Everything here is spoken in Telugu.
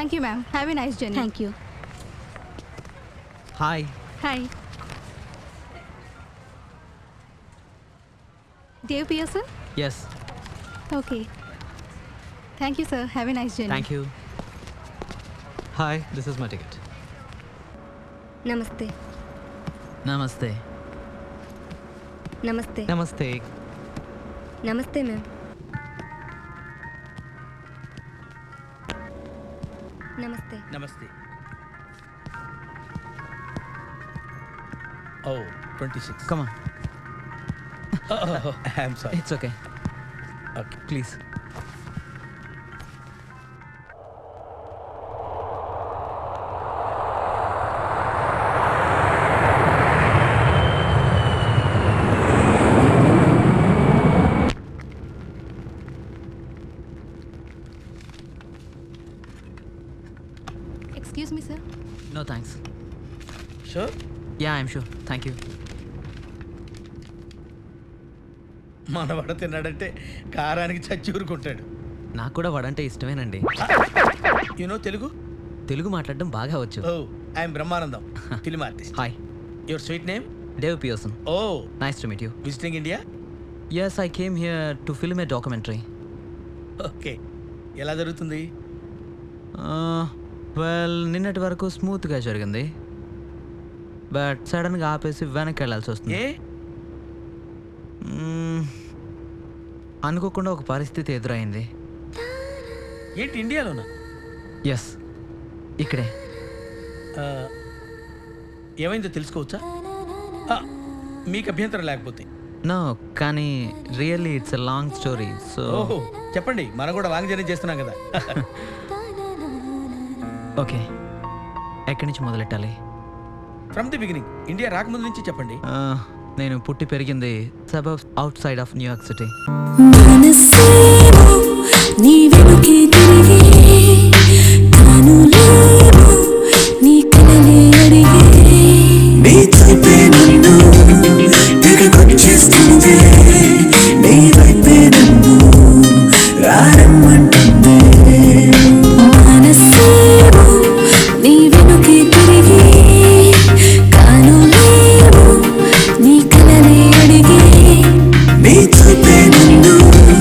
Thank you, ma'am. Have a nice journey. Thank you. Hi. Hi. Dave Pearson? Yes. Okay. Thank you, sir. Have a nice journey. Thank you. Hi, this is my ticket. Namaste. Namaste. Namaste. Namaste. Namaste, ma'am. Namaste. Namaste. Oh, 26. Come on. Oh, I'm sorry. It's okay. Okay. Please. Excuse me, sir. No thanks. Sure? Yeah, I'm sure. Thank you. మనవాడ తిన్నాడంటే కారానికి చచ్చి ఊరుకుంటాడు. నాకు కూడా వడంటే ఇష్టమేనండి. తెలుగు? తెలుగు మాట్లాడడం బాగా వచ్చు. Oh, I'm Brahmanandam, film artist. Hi. Your sweet name? Dave Pearson. Oh, Nice to meet you. Visiting India? Yes, I came here to film a documentary. Okay. ఎలా జరుగుతుంది? వెల్, నిన్నటి వరకు స్మూత్గా జరిగింది. బట్ సడన్గా ఆపేసి వెనక్కి వెళ్ళాల్సి వస్తుంది. ఏ? అనుకోకుండా ఒక పరిస్థితి ఎదురైంది. ఏంటి, ఇండియాలోనా? ఎస్, ఇక్కడే. ఏమైందో తెలుసుకోవచ్చా? మీకు అభ్యంతరం లేకపోతే. నో, కానీ really it's a long story. So ఓహో, చెప్పండి, మనం కూడా లాంగ్ జర్నీ చేస్తున్నాం కదా. ఓకే, ఎక్కడి నుంచి మొదలెట్టాలి? ఫ్రమ్ ది బిగినింగ్, ఇండియా రాకముందు నుంచి చెప్పండి. నేను పుట్టి పెరిగింది suburbs out side of New York city. మనసేమో నీ వెనుకే తిరిగి